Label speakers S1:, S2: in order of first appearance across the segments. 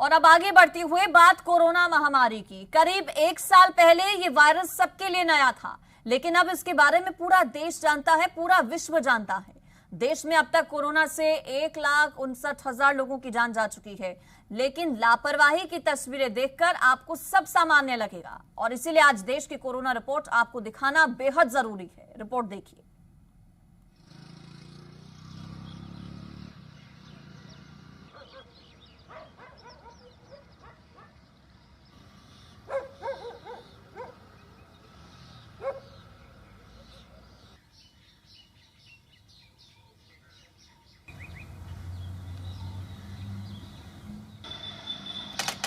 S1: और अब आगे बढ़ती हुई बात कोरोना महामारी की। करीब 1 साल पहले ये वायरस सबके लिए नया था, लेकिन अब इसके बारे में पूरा देश जानता है, पूरा विश्व जानता है। देश में अब तक कोरोना से 1,59,000 लोगों की जान जा चुकी है, लेकिन लापरवाही की तस्वीरें देखकर आपको सब सामान्य लगेगा और इसीलिए आज देश की कोरोना रिपोर्ट आपको दिखाना बेहद जरूरी है। रिपोर्ट देखिए।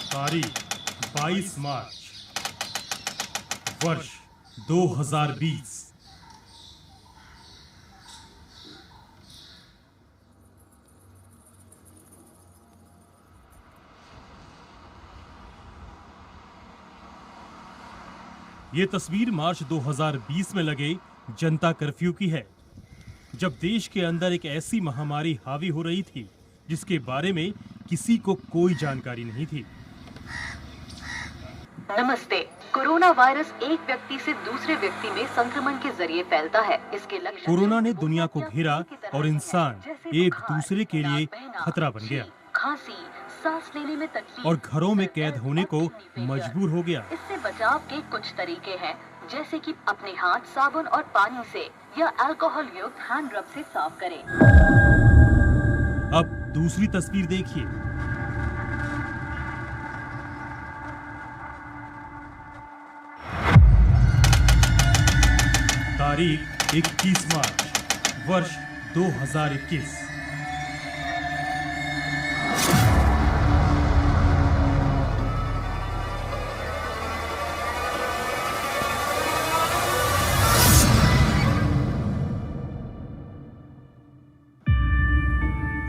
S2: तारीख 22 मार्च वर्ष 2020। ये तस्वीर मार्च 2020 में लगे जनता कर्फ्यू की है, जब देश के अंदर एक ऐसी महामारी हावी हो रही थी जिसके बारे में किसी को कोई जानकारी नहीं थी।
S3: नमस्ते। कोरोना वायरस एक व्यक्ति से दूसरे व्यक्ति में संक्रमण के जरिए फैलता है। इसके लक्षण
S2: कोरोना ने दुनिया को घेरा और इंसान एक दूसरे के लिए खतरा बन गया,
S3: खांसी, सांस लेने में तकलीफ
S2: और घरों में कैद होने को मजबूर हो गया।
S3: इससे बचाव के कुछ तरीके हैं, जैसे कि अपने हाथ साबुन और पानी से या अल्कोहल युक्त हैंड रब से साफ करें।
S2: अब दूसरी तस्वीर देखिए। तारीख 21 मार्च वर्ष 2021।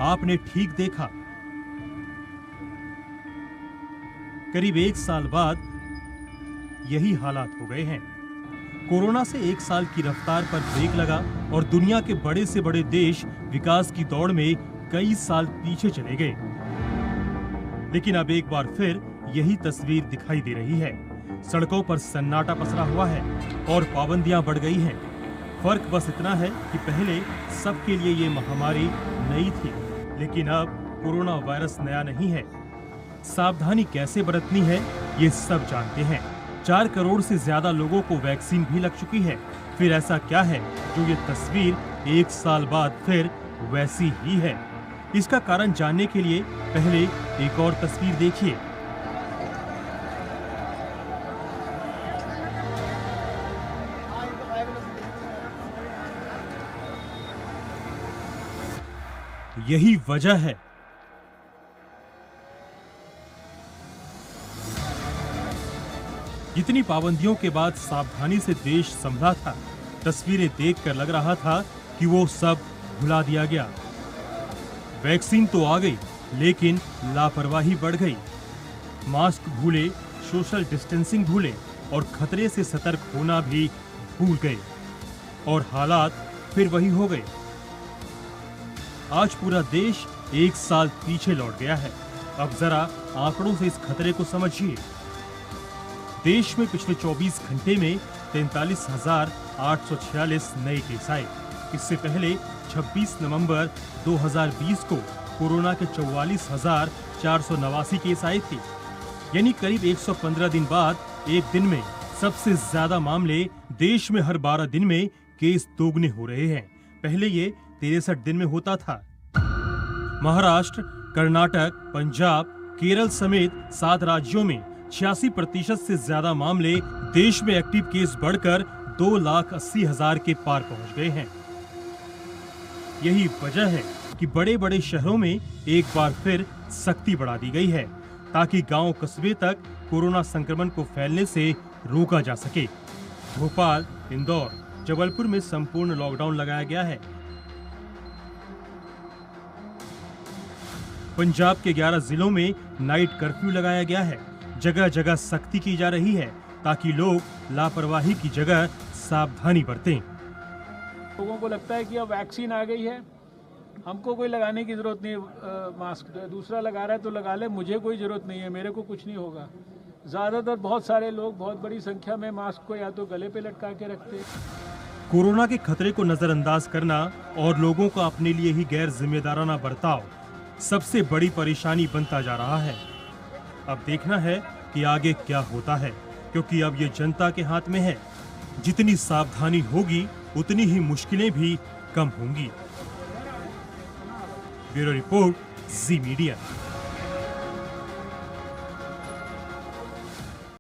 S2: आपने ठीक देखा, करीब 1 साल बाद यही हालात हो गए हैं। कोरोना से 1 साल की रफ्तार पर ब्रेक लगा और दुनिया के बड़े से बड़े देश विकास की दौड़ में कई साल पीछे चले गए। लेकिन अब एक बार फिर यही तस्वीर दिखाई दे रही है। सड़कों पर सन्नाटा पसरा हुआ है और पाबंदियां बढ़ गई हैं। फर्क बस इतना है कि पहले सबके लिए ये महामारी नई थी, लेकिन अब कोरोना वायरस नया नहीं है। सावधानी कैसे बरतनी है ये सब जानते हैं। 4 करोड़ से ज्यादा लोगों को वैक्सीन भी लग चुकी है। फिर ऐसा क्या है जो ये तस्वीर 1 साल बाद फिर वैसी ही है? इसका कारण जानने के लिए पहले एक और तस्वीर देखिए। यही वजह है। इतनी पाबंदियों के बाद सावधानी से देश संभला था। तस्वीरें देखकर लग रहा था कि वो सब भुला दिया गया। वैक्सीन तो आ गई, लेकिन लापरवाही बढ़ गई। मास्क भूले, सोशल डिस्टेंसिंग भूले और खतरे से सतर्क होना भी भूल गए, और हालात फिर वही हो गए। आज पूरा देश 1 साल पीछे लौट गया है। अब जरा आंकड़ों से इस खतरे को समझिए। देश में पिछले 24 घंटे में 43,846 नए केस आए। इससे पहले 26 नवंबर 2020 को कोरोना के 44,489 केस आए थे। यानी करीब 115 दिन बाद एक दिन में सबसे ज्यादा मामले देश में हर 12 दिन में केस दोगुने हो रहे हैं। पहले ये 63 दिन में होता था। महाराष्ट्र, कर्नाटक, पंजाब, केरल समेत 7 राज्यों में 86% से ज्यादा मामले देश में एक्टिव केस बढ़कर 2,80,000 के पार पहुंच गए हैं। यही वजह है कि बड़े बड़े शहरों में एक बार फिर सख्ती बढ़ा दी गई है, ताकि गांव कस्बे तक कोरोना संक्रमण को फैलने से रोका जा सके। भोपाल, इंदौर, जबलपुर में संपूर्ण लॉकडाउन लगाया गया है। पंजाब के 11 जिलों में नाइट कर्फ्यू लगाया गया है। जगह जगह सख्ती की जा रही है ताकि लोग लापरवाही की जगह सावधानी बरतें।
S4: लोगों को लगता है कि अब वैक्सीन आ गई है हमको कोई लगाने की जरूरत नहीं है मास्क, दूसरा लगा रहा है तो लगा ले, मुझे कोई जरूरत नहीं है, मेरे को कुछ नहीं होगा। ज़्यादातर बहुत सारे लोग बहुत बड़ी संख्या में मास्क को या तो गले पे लटका के रखते हैं।
S2: कोरोना के खतरे को नजरअंदाज करना और लोगों का अपने लिए ही गैर जिम्मेदाराना बर्ताव सबसे बड़ी परेशानी बनता जा रहा है। अब देखना है कि आगे क्या होता है, क्योंकि अब ये जनता के हाथ में है। जितनी सावधानी होगी उतनी ही मुश्किलें भी कम होंगी। ब्यूरो रिपोर्ट, जी मीडिया।